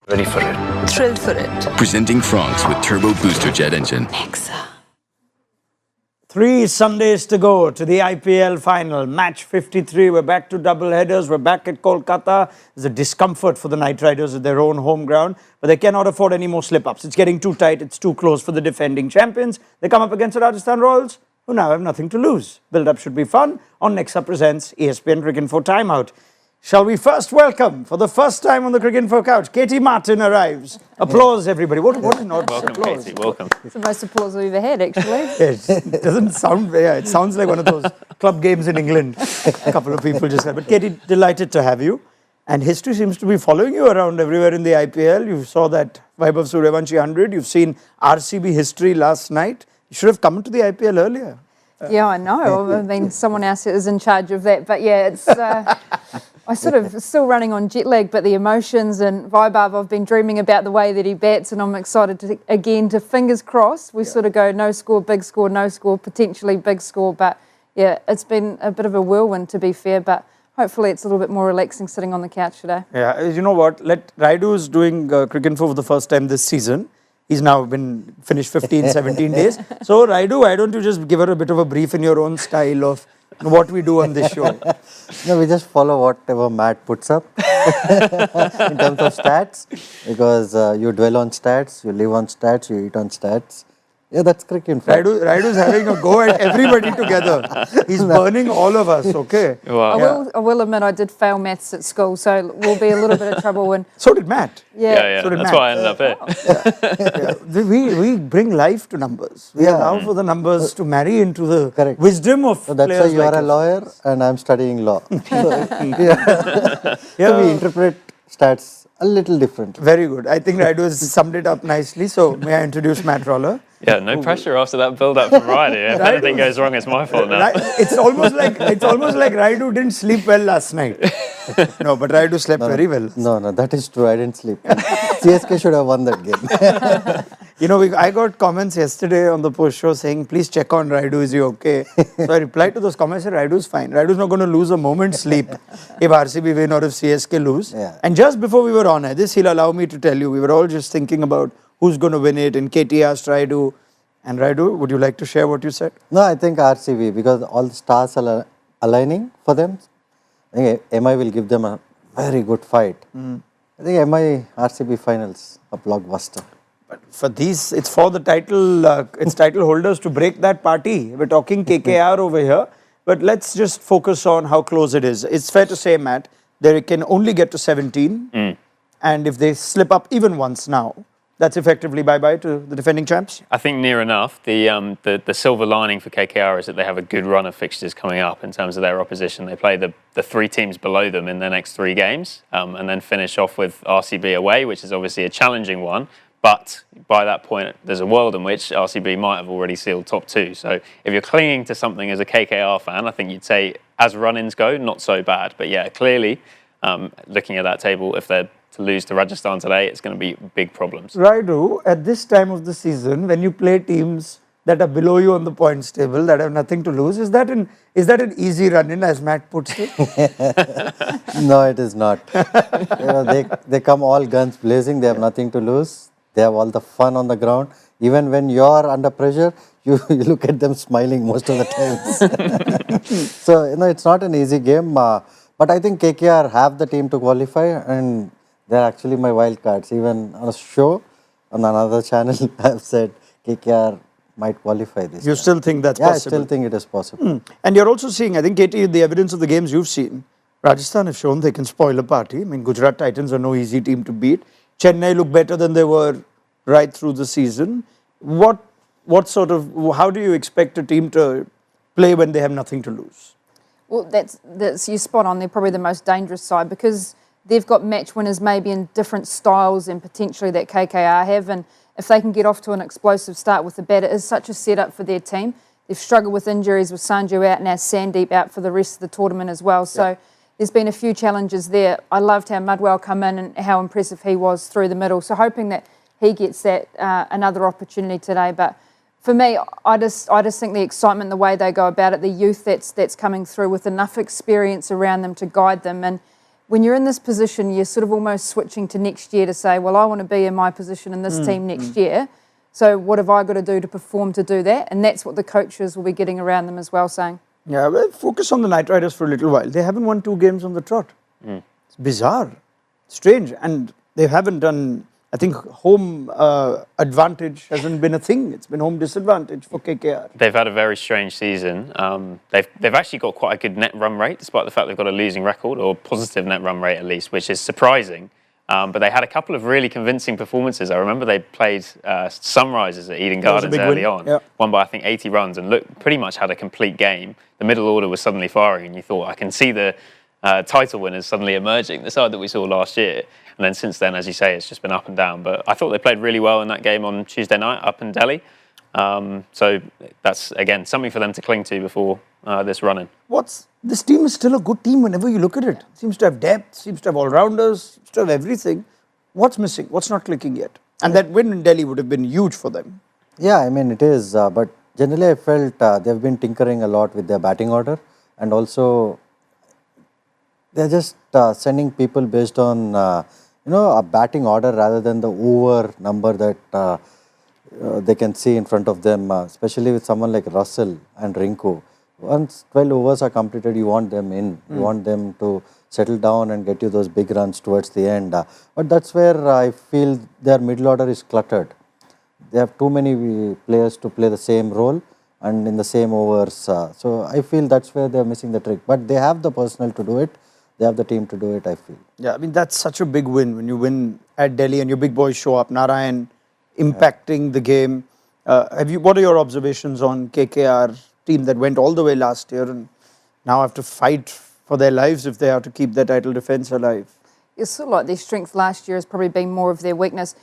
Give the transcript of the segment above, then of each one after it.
Ready for it. Thrilled for it. Presenting Franks with Turbo Booster Jet Engine. Nexa. 3 Sundays to go to the IPL final. Match 53. We're back to double headers. We're back at Kolkata. There's a discomfort for the Knight Riders at their own home ground, but they cannot afford any more slip-ups. It's getting too tight. It's too close for the defending champions. They come up against the Rajasthan Royals, who now have nothing to lose. Build-up should be fun. On Nexa presents ESPN Cricket Info Timeout. Shall we first welcome, for the first time on the Cricket Info couch, Katey Martin arrives. Applause, everybody. What a nod. Welcome, applause. Katey. Welcome. It's the most applause we've ever had, actually. It doesn't sound, it sounds like one of those club games in England. A couple of people just said. But Katey, delighted to have you. And history seems to be following you around everywhere in the IPL. You saw that Vaibhav Suryavanshi 100. You've seen RCB history last night. You should have come to the IPL earlier. Yeah, I know. I mean, someone else is in charge of that. But yeah, it's... I sort of still running on jet lag, but the emotions and Vaibhav, I've been dreaming about the way that he bats, and I'm excited to, again, to fingers crossed. We sort of go no score, potentially big score. But yeah, it's been a bit of a whirlwind, to be fair, but hopefully it's a little bit more relaxing sitting on the couch today. Yeah, you know what? Rayudu is doing Cricket Info for the first time this season. He's now been finished 15, 17 days. So Rayudu, why don't you just give her a bit of a brief in your own style of what we do on this show? No, we just follow whatever Matt puts up in terms of stats, because you dwell on stats, you live on stats, you eat on stats. Yeah, that's cricket. Rayudu's having a go at everybody together. He's burning all of us, okay? Wow. I will admit I did fail maths at school, so we'll be a little bit of trouble. And So did Matt. yeah. So did That's Matt. why I ended up here. We bring life to numbers. We allow for the numbers to marry into the wisdom of So that's why players you like are a us. lawyer and I'm studying law. So we interpret stats a little differently. Very good. I think Rayudu has summed it up nicely. So may I introduce Matt Roller? Yeah, no pressure after that build-up from Rayudu. If anything goes wrong, it's my fault now. It's almost like Rayudu didn't sleep well last night. No, but Rayudu slept very well. No, that is true. I didn't sleep. CSK should have won that game. You know, I got comments yesterday on the post show saying, please check on Rayudu, is he okay? So I replied to those comments, I said, Rayudu's fine. Rayudu's not going to lose a moment's sleep if RCB win or if CSK lose. Yeah. And just before we were on this he'll allow me to tell you, we were all just thinking about who's going to win it, and Katey asked Rayudu. And Rayudu, would you like to share what you said? No, I think RCB, because all the stars are aligning for them. I think MI will give them a very good fight. I think MI RCB finals a blockbuster. But for these, it's for the title, it's title holders to break that party. We're talking KKR over here, but let's just focus on how close it is. It's fair to say, Matt, they can only get to 17, and if they slip up even once now, that's effectively bye-bye to the defending champs? I think near enough. The silver lining for KKR is that they have a good run of fixtures coming up in terms of their opposition. They play the 3 teams below them in their next 3 games, and then finish off with RCB away, which is obviously a challenging one. But by that point, there's a world in which RCB might have already sealed top 2. So if you're clinging to something as a KKR fan, I think you'd say, as run-ins go, not so bad. But yeah, clearly, looking at that table, if they're to lose to Rajasthan today, it's going to be big problems. Rayudu, at this time of the season, when you play teams that are below you on the points table, that have nothing to lose, is that an easy run-in, as Matt puts it? No, it is not. They come all guns blazing. They have nothing to lose. They have all the fun on the ground. Even when you are under pressure, you look at them smiling most of the times. So, it's not an easy game. But I think KKR have the team to qualify, and they're actually my wild cards. Even on a show, on another channel, I've said KKR might qualify this. You still think that's possible? possible? I still think it is possible. And you're also seeing, I think, Katey, the evidence of the games you've seen, Rajasthan have shown they can spoil a party. I mean, Gujarat Titans are no easy team to beat. Chennai look better than they were right through the season. How do you expect a team to play when they have nothing to lose? Well, that's you're spot on. They're probably the most dangerous side because they've got match winners maybe in different styles and potentially that KKR have. And if they can get off to an explosive start with the bat, it is such a setup for their team. They've struggled with injuries with Sanju out, now Sandeep out for the rest of the tournament as well. So there's been a few challenges there. I loved how Mudwell come in and how impressive he was through the middle. So hoping that he gets that another opportunity today. But for me, I just think the excitement, the way they go about it, the youth that's coming through with enough experience around them to guide them. And when you're in this position, you're sort of almost switching to next year to say, well, I want to be in my position in this team next year. So what have I got to do to perform to do that? And that's what the coaches will be getting around them as well, saying. Yeah, well, focus on the Knight Riders for a little while. They haven't won 2 games on the trot. It's bizarre, strange, and they haven't done. I think home advantage hasn't been a thing. It's been home disadvantage for KKR. They've had a very strange season. They've actually got quite a good net run rate, despite the fact they've got a losing record, or positive net run rate at least, which is surprising. But they had a couple of really convincing performances. I remember they played Sunrisers at Eden Gardens early on, won by I think 80 runs, and pretty much had a complete game. The middle order was suddenly firing, and you thought, I can see the title winners suddenly emerging, the side that we saw last year. And then since then, as you say, it's just been up and down. But I thought they played really well in that game on Tuesday night up in Delhi. So that's, again, something for them to cling to before this run-in. This team is still a good team whenever you look at it. Seems to have depth, seems to have all-rounders, seems to have everything. What's missing? What's not clicking yet? And that win in Delhi would have been huge for them. Yeah, I mean, it is. But generally, I felt they've been tinkering a lot with their batting order. And also, they're just sending people based on, a batting order rather than the over number that they can see in front of them, especially with someone like Russell and Rinku. Once 12 overs are completed, you want them in. You want them to settle down and get you those big runs towards the end. But that's where I feel their middle order is cluttered. They have too many players to play the same role and in the same overs. So I feel that's where they're missing the trick. But they have the personnel to do it. They have the team to do it, I feel. Yeah, I mean, that's such a big win when you win at Delhi and your big boys show up. Narayan impacting the game. What are your observations on KKR team that went all the way last year and now have to fight for their lives if they have to keep their title defence alive? It's sort of like their strength last year has probably been more of their weakness.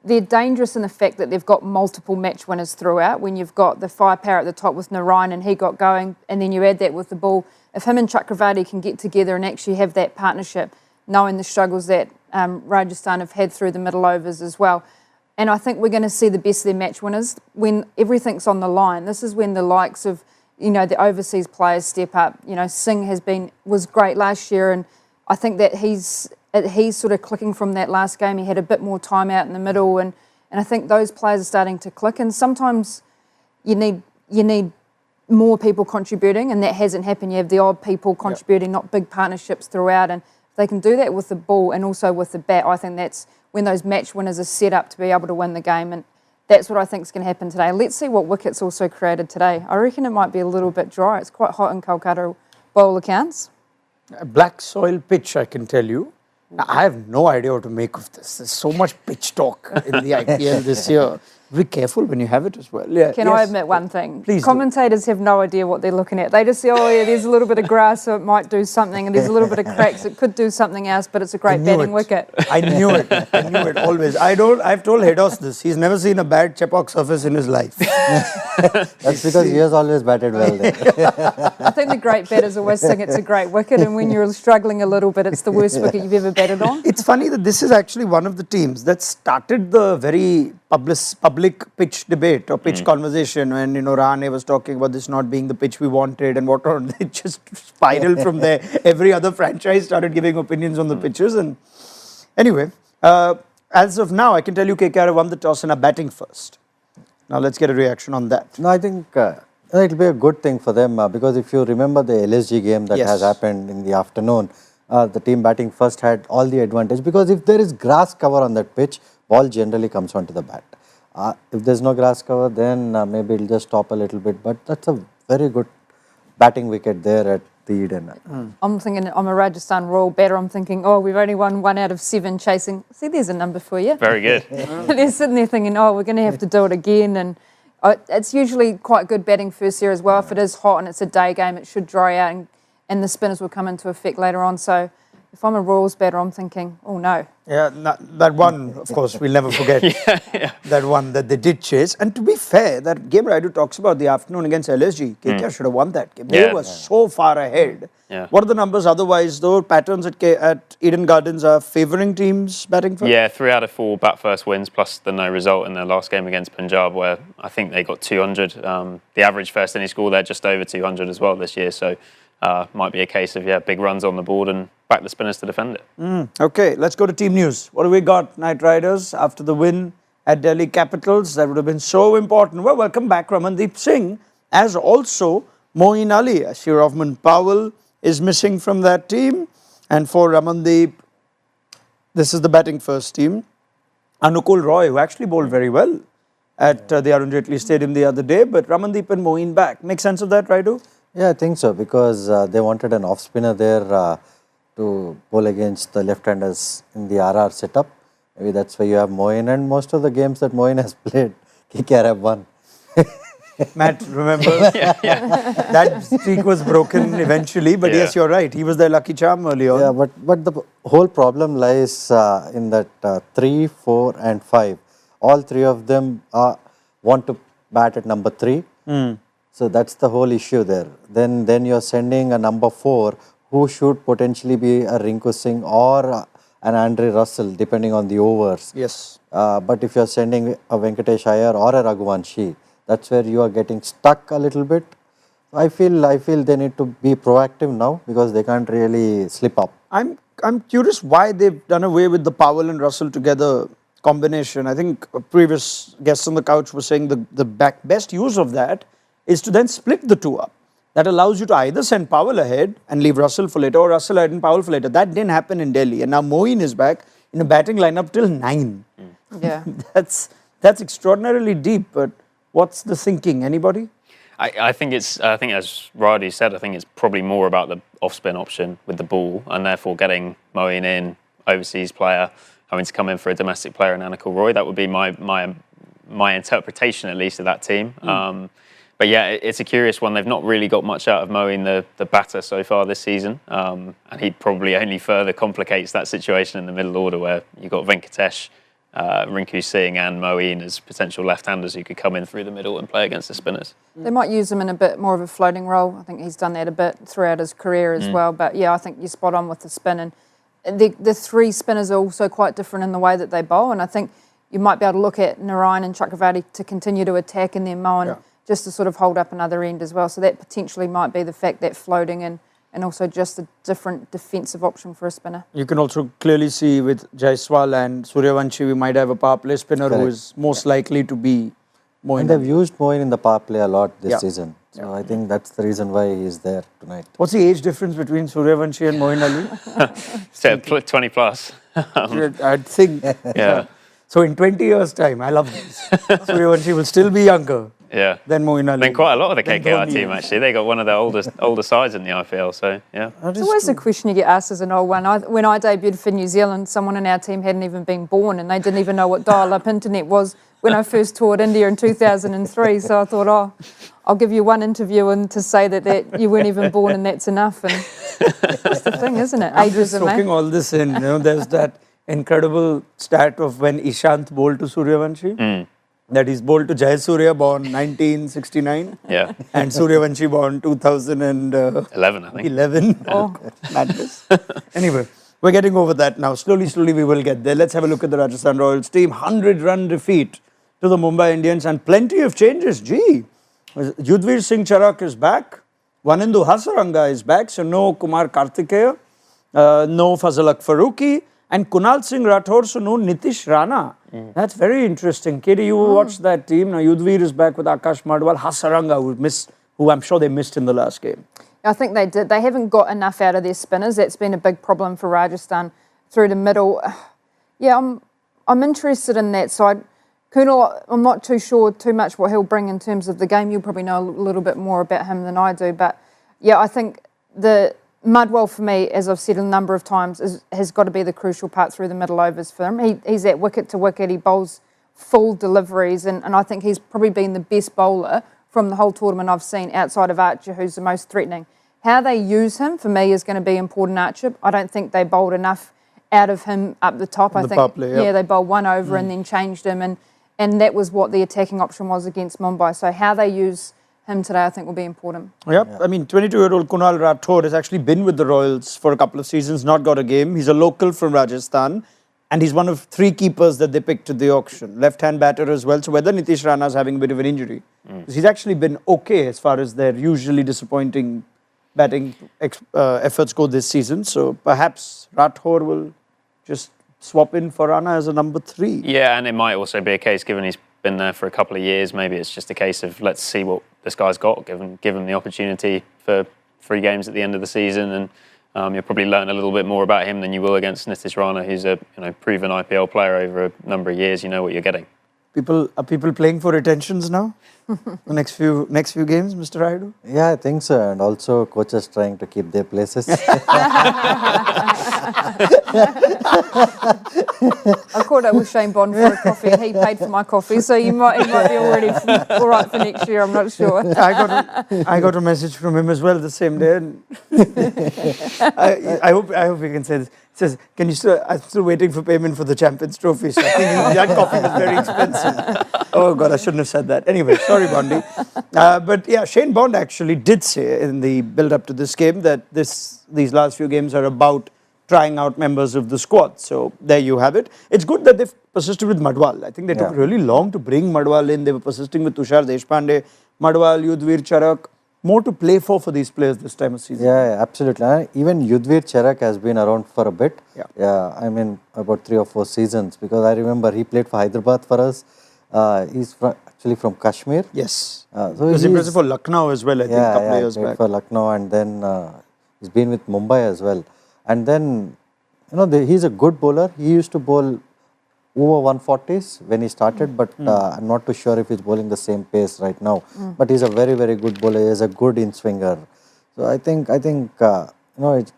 They're dangerous in the fact that they've got multiple match winners throughout. When you've got the firepower at the top with Narayan and he got going, and then you add that with the ball. If him and Chakravarti can get together and actually have that partnership, knowing the struggles that Rajasthan have had through the middle overs as well. And I think we're going to see the best of their match winners when everything's on the line. This is when the likes of, the overseas players step up. Singh was great last year, and I think that he's sort of clicking from that last game. He had a bit more time out in the middle, and I think those players are starting to click. And sometimes you need more people contributing, and that hasn't happened. You have the odd people contributing, not big partnerships throughout. And if they can do that with the ball and also with the bat, I think that's when those match winners are set up to be able to win the game. And that's what I think is going to happen today. Let's see what wickets also created today. I reckon it might be a little bit dry. It's quite hot in Kolkata, by all accounts. A black soil pitch, I can tell you. Now, I have no idea what to make of this. There's so much pitch talk in the IPL this year. Be careful when you have it as well. Yeah. Can I admit one thing? Please Commentators have no idea what they're looking at. They just say, oh yeah, there's a little bit of grass, so it might do something, and there's a little bit of cracks, it could do something else, but it's a great batting wicket. I knew it. I knew it always. I've told Hedos this. He's never seen a bad Chepauk surface in his life. That's because he has always batted well there. I think the great batters always think it's a great wicket, and when you're struggling a little bit, it's the worst wicket you've ever batted on. It's funny that this is actually one of the teams that started the very public pitch debate or pitch conversation when, Rahane was talking about this not being the pitch we wanted and whatnot. It just spiraled from there. Every other franchise started giving opinions on the pitches. And anyway, as of now, I can tell you KKR won the toss and are batting first. Now let's get a reaction on that. No, I think it'll be a good thing for them because if you remember the LSG game that has happened in the afternoon, the team batting first had all the advantage because if there is grass cover on that pitch, ball generally comes onto the bat. If there's no grass cover, then maybe it'll just stop a little bit. But that's a very good batting wicket there at the Eden. I'm thinking, I'm a Rajasthan Royal batter. I'm thinking, we've only won 1 out of 7 chasing. See, there's a number for you. Very good. They're sitting there thinking, we're going to have to do it again. And it's usually quite good batting first here as well. If it is hot and it's a day game, it should dry out and the spinners will come into effect later on. So if I'm a Royals batter, I'm thinking, oh no. Yeah, that one, of course, we'll never forget. That one that they did chase. And to be fair, that game Rayudu talks about the afternoon against LSG, KKR should have won that game. They were so far ahead. Yeah. What are the numbers otherwise, though? Patterns at Eden Gardens are favouring teams batting first? Yeah, 3 out of 4 bat first wins, plus the no result in their last game against Punjab, where I think they got 200. The average first inning score, they're just over 200 as well this year. So might be a case of big runs on the board and back the spinners to defend it. Okay, let's go to team news. What do we got, Knight Riders, after the win at Delhi Capitals? That would have been so important. Well, welcome back, Ramandeep Singh, as also Moeen Ali. Shirovman Powell is missing from that team. And for Ramandeep, this is the batting first team. Anukul Roy, who actually bowled very well at the Arun Jaitley Stadium the other day, but Ramandeep and Moeen back. Make sense of that, Rayudu? Yeah, I think so, because they wanted an off spinner there to bowl against the left-handers in the RR setup. Maybe that's why you have Moeen, and most of the games that Moeen has played, KKR have won. Matt, remember? That streak was broken eventually, but yes, you're right. He was their lucky charm early on. Yeah, but the whole problem lies in that 3, 4 and 5. All three of them want to bat at number 3. So that's the whole issue there. Then you're sending a number 4 who should potentially be a Rinku Singh or an Andre Russell, depending on the overs. Yes. But if you're sending a Venkatesh Iyer or a Raghuvanshi, that's where you are getting stuck a little bit. I feel they need to be proactive now, because they can't really slip up. I'm curious why they've done away with the Powell and Russell together combination. I think a previous guest on the couch was saying the best use of that is to then split the two up. That allows you to either send Powell ahead and leave Russell for later, or Russell ahead and Powell for later. That didn't happen in Delhi, and now Moeen is back in a batting lineup till 9. Yeah. That's extraordinarily deep, but what's the thinking? Anybody? I think as Radu said, I think it's probably more about the off-spin option with the ball, and therefore getting Moeen in, overseas player, having to come in for a domestic player in Anukul Roy. That would be my interpretation, at least, of that team. But yeah, it's a curious one. They've not really got much out of Moeen, the batter, so far this season. And he probably only further complicates that situation in the middle order, where you've got Venkatesh, Rinku Singh and Moeen as potential left-handers who could come in through the middle and play against the spinners. They might use him in a bit more of a floating role. I think he's done that a bit throughout his career as well. But yeah, I think you're spot on with the spin. And the three spinners are also quite different in the way that they bowl. And I think you might be able to look at Narayan and Chakravarti to continue to attack, and then Moeen just to sort of hold up another end as well. So that potentially might be the fact that floating and also just a different defensive option for a spinner. You can also clearly see with Jaiswal and Suryavanshi, we might have a power play spinner who is most likely to be Moeen. And they've used Moeen in the power play a lot this season. So I think that's the reason why he's there tonight. What's the age difference between Suryavanshi and Moeen Ali? So 20 plus. I'd think. Yeah. So in 20 years' time, I love this. Suryavanshi will still be younger. Yeah. Then Moeen Ali. Then quite a lot of the Then KKR Dhoni. team, actually. They got one of the older sides in the IPL, so yeah. It's always a question you get asked as an old one. When I debuted for New Zealand, someone in our team hadn't even been born, and they didn't even know what dial-up internet was when I first toured India in 2003. So I thought, I'll give you one interview and to say that you weren't even born, and that's enough. And that's the thing, isn't it? I'm just Ageism, soaking all this in. There's that incredible stat of when Ishant bowled to Suryavanshi. That he's bowled to Jayasurya, born 1969. Yeah. And Suryavanshi, born 2011, I think. 11. Oh, madness. Anyway, we're getting over that now. Slowly, we will get there. Let's have a look at the Rajasthan Royals team. 100-run defeat to the Mumbai Indians and plenty of changes. Gee, Yudhvir Singh Charak is back. Vanindu Hasaranga is back. So no Kumar Kartikeya, no Fazalak Farooqi. And Kunal Singh Rathore, so no Nitish Rana. That's very interesting. Katie, you watched that team. Now Yudhvir is back with Akash Madwal. Hasaranga, who I'm sure they missed in the last game. I think they did. They haven't got enough out of their spinners. That's been a big problem for Rajasthan through the middle. Yeah, I'm interested in that side. Kunal, I'm not too sure too much what he'll bring in terms of the game. You'll probably know a little bit more about him than I do. But yeah, I think the Mudwell, for me, as I've said a number of times, has got to be the crucial part through the middle overs for him. He's at wicket to wicket. He bowls full deliveries, and I think he's probably been the best bowler from the whole tournament I've seen outside of Archer, who's the most threatening. How they use him, for me, is going to be important, Archer. I don't think they bowled enough out of him up the top. I think, they bowled one over and then changed him, and that was what the attacking option was against Mumbai. So how they use him today, I think, will be important. Yep. I mean, 22-year-old Kunal Rathore has actually been with the Royals for a couple of seasons, not got a game. He's a local from Rajasthan, and he's one of 3 keepers that they picked at the auction. Left-hand batter as well. So whether Nitish Rana is having a bit of an injury, he's actually been okay as far as their usually disappointing batting efforts go this season. So perhaps Rathore will just swap in for Rana as a number 3. Yeah, and it might also be a case, given he's been there for a couple of years, maybe it's just a case of let's see what this guy's got, give him the opportunity for 3 games at the end of the season, and you'll probably learn a little bit more about him than you will against Nitish Rana, who's a proven IPL player over a number of years. You know what you're getting. Are people playing for retentions now? The next few games, Mr. Rayudu? Yeah, I think so. And also coaches trying to keep their places. I caught up with Shane Bond for a coffee and he paid for my coffee, so he might be already all right for next year, I'm not sure. I got a message from him as well the same day. And I hope we can say this. It says, I'm still waiting for payment for the Champions Trophy. So I think that coffee was very expensive. Oh God, I shouldn't have said that. Anyway, sorry, Bondi. But yeah, Shane Bond actually did say in the build-up to this game that these last few games are about trying out members of the squad. So there you have it. It's good that they've persisted with Madwal. I think they took really long to bring Madwal in. They were persisting with Tushar Deshpande, Madwal, Yudhvir Charak. More to play for these players this time of season. Yeah, absolutely. Even Yudhvir Charak has been around for a bit. Yeah, I mean about 3 or 4 seasons, because I remember he played for Hyderabad for us. He's actually from Kashmir. Yes. So he was impressive for Lucknow as well, I think, a couple of years back. For Lucknow, and then he's been with Mumbai as well. And then, he's a good bowler. He used to bowl over 140s when he started, but I'm not too sure if he's bowling the same pace right now. But he's a very, very good bowler. He's a good in-swinger. So I think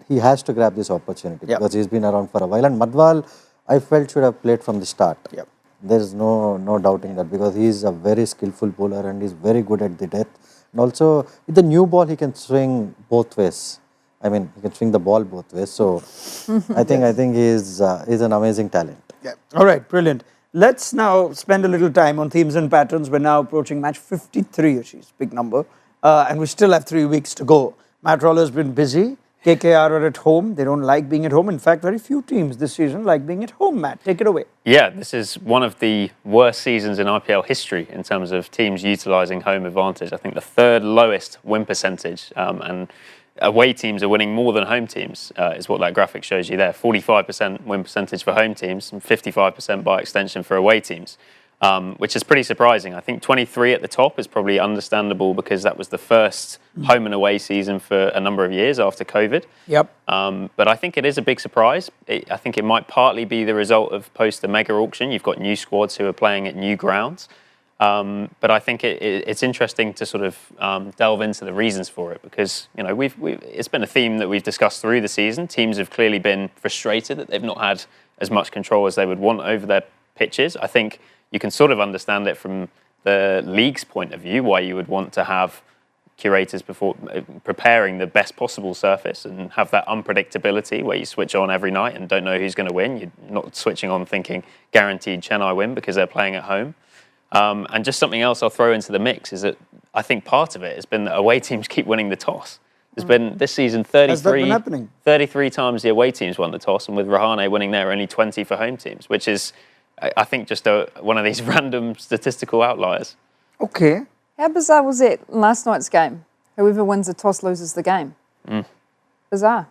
he has to grab this opportunity because he's been around for a while. And Madwal, I felt, should have played from the start. There is no doubting that, because he's a very skillful bowler and he's very good at the death. And also, with the new ball, he can swing both ways. I mean, he can swing the ball both ways. So I think he's an amazing talent. Yeah. All right, brilliant. Let's now spend a little time on themes and patterns. We're now approaching match 53, Ashish, big number. And we still have 3 weeks to go. Matt Roller's been busy. KKR are at home. They don't like being at home. In fact, very few teams this season like being at home, Matt. Take it away. Yeah, this is one of the worst seasons in IPL history in terms of teams utilising home advantage. I think the 3rd lowest win percentage, and away teams are winning more than home teams, is what that graphic shows you there. 45% win percentage for home teams and 55% by extension for away teams, which is pretty surprising. I think 23 at the top is probably understandable because that was the first home and away season for a number of years after COVID. Yep. But I think it is a big surprise. I think it might partly be the result of post the mega auction. You've got new squads who are playing at new grounds. But I think it's interesting to sort of delve into the reasons for it, because it's been a theme that we've discussed through the season. Teams have clearly been frustrated that they've not had as much control as they would want over their pitches. I think you can sort of understand it from the league's point of view, why you would want to have curators before preparing the best possible surface and have that unpredictability where you switch on every night and don't know who's going to win. You're not switching on thinking guaranteed Chennai win because they're playing at home. And just something else I'll throw into the mix is that I think part of it has been that away teams keep winning the toss. There's been this season 33 times the away teams won the toss, and with Rahane winning there, only 20 for home teams, which is, I think, just one of these random statistical outliers. Okay. How bizarre was that last night's game? Whoever wins the toss loses the game. Bizarre.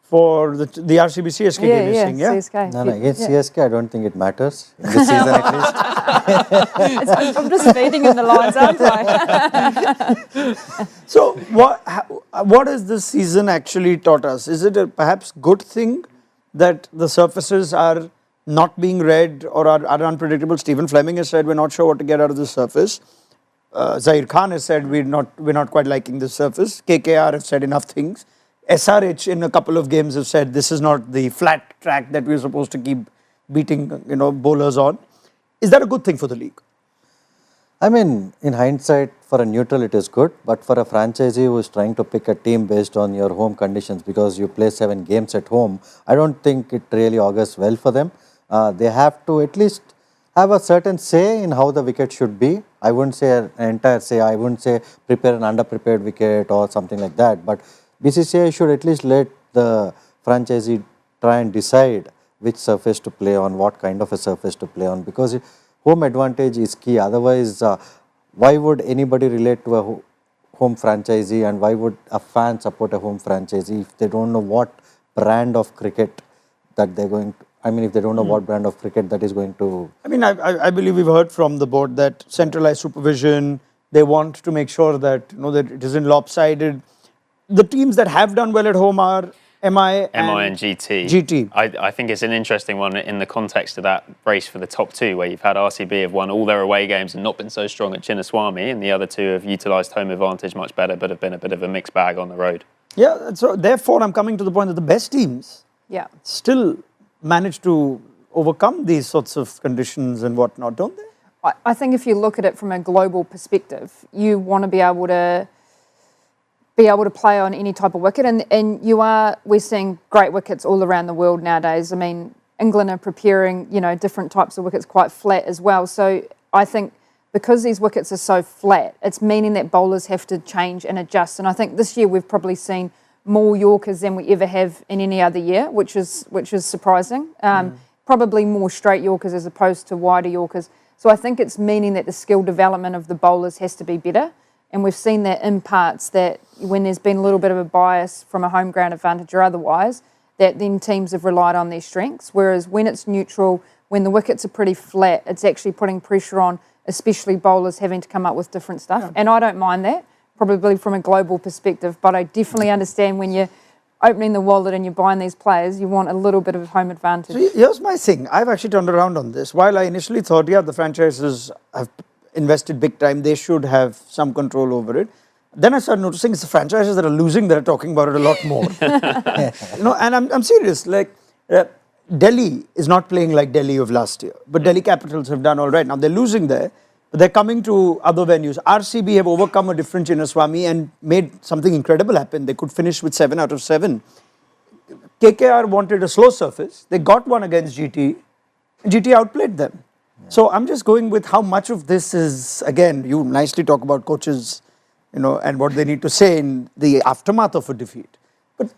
For the RCB CSK game, you're saying, yeah? CSK. No, against CSK, I don't think it matters. In this season, at least. I'm just feeding in the lines, aren't I? So, what has this season actually taught us? Is it a perhaps good thing that the surfaces are not being read or are unpredictable? Stephen Fleming has said we're not sure what to get out of the surface. Zahir Khan has said we're not quite liking the surface. KKR have said enough things. SRH in a couple of games have said this is not the flat track that we're supposed to keep beating bowlers on. Is that a good thing for the league? I mean, in hindsight, for a neutral it is good, but for a franchisee who is trying to pick a team based on your home conditions because you play 7 games at home, I don't think it really augurs well for them. They have to at least have a certain say in how the wicket should be. I wouldn't say an entire say, I wouldn't say prepare an underprepared wicket or something like that, but BCCI should at least let the franchisee try and decide which surface to play on, what kind of a surface to play on, because home advantage is key. Otherwise, why would anybody relate to a home franchisee, and why would a fan support a home franchisee if they don't know what brand of cricket that they're going to, I mean, if they don't know what brand of cricket that is going to... I mean, I believe we've heard from the board that centralized supervision, they want to make sure that, that it isn't lopsided. The teams that have done well at home are MI and GT. I think it's an interesting one in the context of that race for the top two, where you've had RCB have won all their away games and not been so strong at Chinnaswamy, and the other two have utilised home advantage much better, but have been a bit of a mixed bag on the road. Yeah, so therefore I'm coming to the point that the best teams still manage to overcome these sorts of conditions and whatnot, don't they? I think if you look at it from a global perspective, you want to be able to play on any type of wicket, and we're seeing great wickets all around the world nowadays. I mean, England are preparing, different types of wickets quite flat as well. So I think because these wickets are so flat, it's meaning that bowlers have to change and adjust. And I think this year we've probably seen more Yorkers than we ever have in any other year, which is surprising. Probably more straight Yorkers as opposed to wider Yorkers. So I think it's meaning that the skill development of the bowlers has to be better. And we've seen that in parts that when there's been a little bit of a bias from a home ground advantage or otherwise, that then teams have relied on their strengths. Whereas when it's neutral, when the wickets are pretty flat, it's actually putting pressure on, especially bowlers having to come up with different stuff. Yeah. And I don't mind that, probably from a global perspective, but I definitely understand when you're opening the wallet and you're buying these players, you want a little bit of home advantage. So here's my thing. I've actually turned around on this. While I initially thought, the franchises have invested big time, they should have some control over it. Then I started noticing it's the franchises that are losing that are talking about it a lot more. And I'm serious. Like, Delhi is not playing like Delhi of last year, but Delhi Capitals have done all right. Now they're losing there, but they're coming to other venues. RCB have overcome a different Chinnaswamy and made something incredible happen. They could finish with 7 out of 7. KKR wanted a slow surface. They got one against GT. GT outplayed them. So I'm just going with how much of this is, again, you nicely talk about coaches, and what they need to say in the aftermath of a defeat. But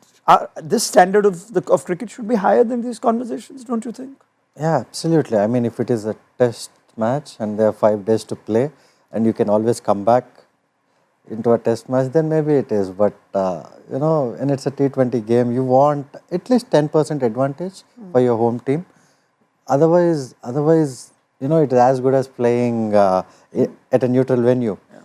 this standard of cricket should be higher than these conversations, don't you think? Yeah, absolutely. I mean, if it is a test match and there are 5 days to play and you can always come back into a test match, then maybe it is. But, and it's a T20 game, you want at least 10% advantage for your home team. Otherwise, it is as good as playing at a neutral venue. Yeah.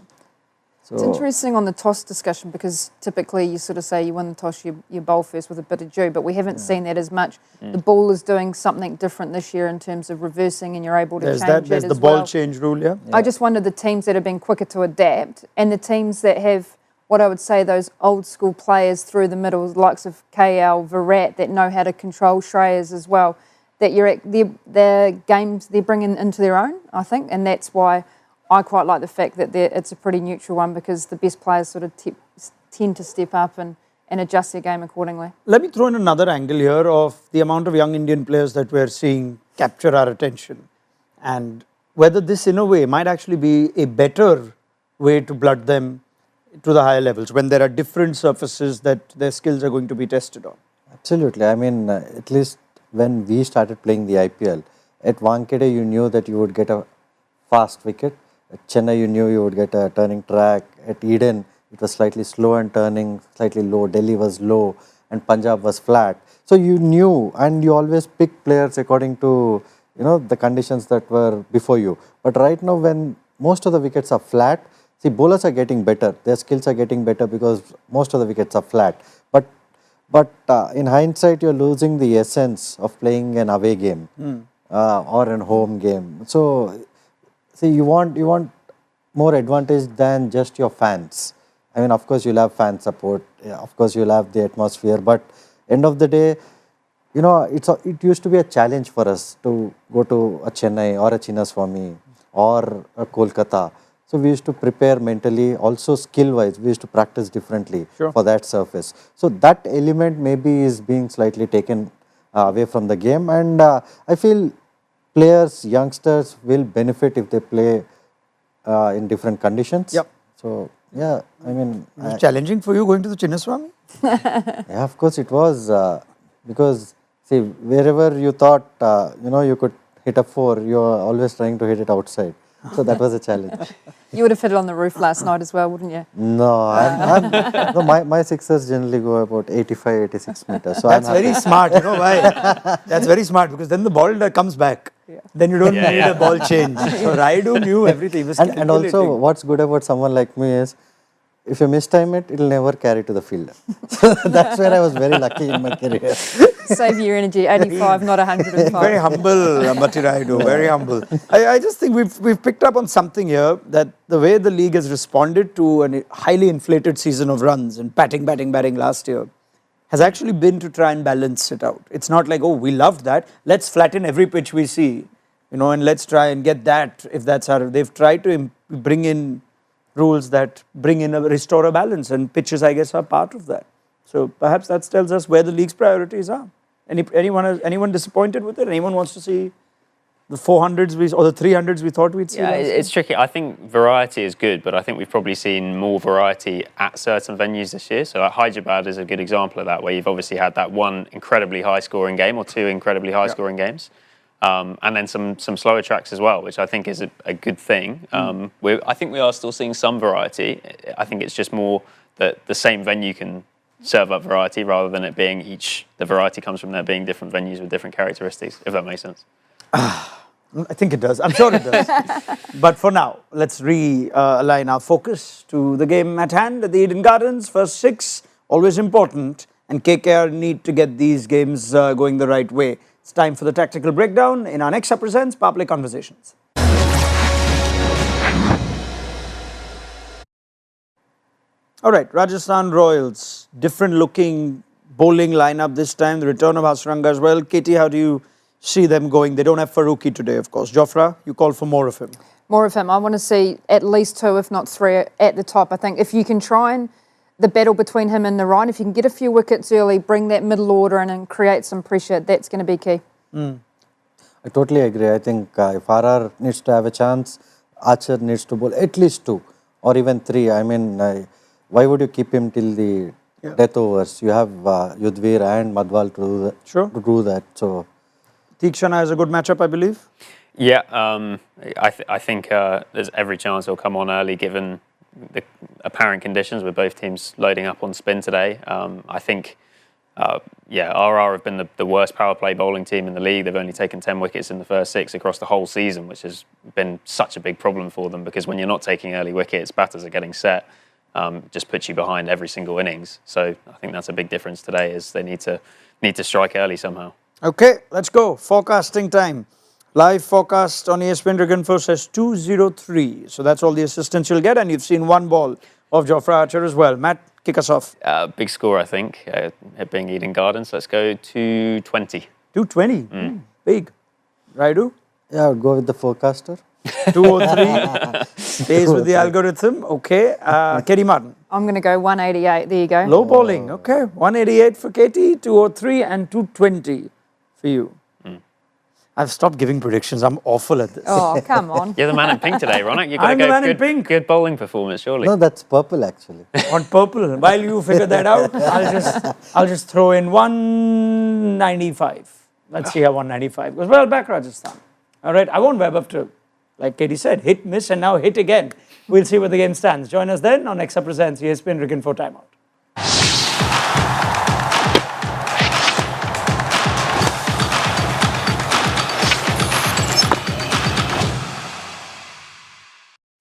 So it's interesting on the toss discussion, because typically you sort of say you win the toss, you bowl first with a bit of dew, but we haven't seen that as much. The ball is doing something different this year in terms of reversing, and you're able to change it as well. There's the ball change rule, yeah. I just wonder the teams that have been quicker to adapt, and the teams that have, what I would say, those old school players through the middle, the likes of KL, Virat, that know how to control Shreyas as well, that their games they're bringing into their own, I think, and that's why I quite like the fact that it's a pretty neutral one, because the best players sort of tend to step up and adjust their game accordingly. Let me throw in another angle here of the amount of young Indian players that we're seeing capture our attention, and whether this in a way might actually be a better way to blood them to the higher levels when there are different surfaces that their skills are going to be tested on. Absolutely. I mean, at least when we started playing the IPL, at Wankhede you knew that you would get a fast wicket. At Chennai you knew you would get a turning track. At Eden it was slightly slow and turning, slightly low. Delhi was low and Punjab was flat. So you knew, and you always pick players according to the conditions that were before you. But right now, when most of the wickets are flat, see, bowlers are getting better. Their skills are getting better because most of the wickets are flat. But in hindsight, you're losing the essence of playing an away game or an home game. So, see, you want more advantage than just your fans. I mean, of course, you'll have fan support. Of course, you'll have the atmosphere. But end of the day, it used to be a challenge for us to go to a Chennai or a Chinnaswamy or a Kolkata. So we used to prepare mentally, also skill-wise, we used to practice differently for that surface. So that element maybe is being slightly taken away from the game, and I feel players, youngsters will benefit if they play in different conditions. Yep. So yeah, I mean, it was challenging for you going to the Chinnaswamy? Yeah, of course it was, because see, wherever you thought you could hit a 4, you're always trying to hit it outside. So that was a challenge. You would have hit it on the roof last night as well, wouldn't you? No, no, my sixers generally go about 85, 86 meters. So That's I'm happy. very smart, you know why? That's very smart because then the ball comes back. Then you don't need a ball change. So Rayudu knew everything. He was And also, calculating. what's good about someone like me is, if you mistime it, it'll never carry to the field. So that's where I was very lucky in my career. Save your energy, 85, not 105. Very humble, Ambati Rayudu, very humble. I just think we've picked up on something here, that the way the league has responded to a highly inflated season of runs and batting last year has actually been to try and balance it out. It's not like, oh, we loved that, let's flatten every pitch we see, you know, and let's try and get that, if that's how. They've tried to bring in rules that restore a balance, and pitches, I guess, are part of that. So perhaps that tells us where the league's priorities are. Anyone disappointed with it? Anyone wants to see the 400s or the 300s we thought we'd see? Yeah, it's tricky. I think variety is good, but I think we've probably seen more variety at certain venues this year. So like Hyderabad is a good example of that, where you've obviously had that one incredibly high-scoring game or two incredibly high-scoring games. And then some slower tracks as well, which I think is a good thing. I think we are still seeing some variety. I think it's just more that the same venue can serve up variety rather than it being the variety comes from there being different venues with different characteristics, if that makes sense. I think it does. I'm sure it does. But for now, let's realign our focus to the game at hand at the Eden Gardens. First 6, always important, and KKR need to get these games going the right way. It's time for the tactical breakdown in our next Presents Power Play Conversations. All right, Rajasthan Royals, different looking bowling lineup this time. The return of Hasranga as well. Katey, how do you see them going? They don't have Farooqi today, of course. Jofra, you call for more of him. More of him. I want to see at least 2, if not 3, at the top. I think if you can try and the battle between him and Narayan, if you can get a few wickets early, bring that middle order in and create some pressure, that's going to be key. I totally agree. I think if RR needs to have a chance, Archer needs to bowl at least 2 or even 3. I mean, why would you keep him till the death overs? You have Yudhvir and Madhwal to do that. So, Tikshana is a good matchup, I believe. Yeah, I think there's every chance he'll come on early given the apparent conditions with both teams loading up on spin today. I think, RR have been the worst power play bowling team in the league. They've only taken 10 wickets in the first 6 across the whole season, which has been such a big problem for them because when you're not taking early wickets, batters are getting set, just puts you behind every single innings. So I think that's a big difference today is they need to strike early somehow. Okay, let's go. Forecasting time. Live forecast on ESPN Riganfo says 203. So that's all the assistance you'll get. And you've seen 1 ball of Jofra Archer as well. Matt, kick us off. Big score, I think, it being Eden Gardens. Let's go 220. 220? Big. Rayudu? yeah, I would go with the forecaster. 203. Stays with the algorithm. Okay. Katie Martin. I'm going to go 188. There you go. Low bowling. Okay. 188 for Katey, 203 and 220 for you. I've stopped giving predictions. I'm awful at this. Oh, come on. You're the man in pink today, Raunak. You've got I'm to the man go in pink. good bowling performance, surely. No, that's purple actually. On purple. While you figure that out, I'll just throw in 195. Let's see how 195 goes. Well, back Rajasthan. All right. I won't web up to, like Katie said, hit, miss, and now hit again. We'll see where the game stands. Join us then on Nexa Presents ESPN Riganfo Timeout.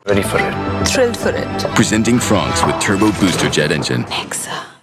Ready for it. Thrill for it. Presenting Franks with Turbo Booster Jet Engine. Nexa.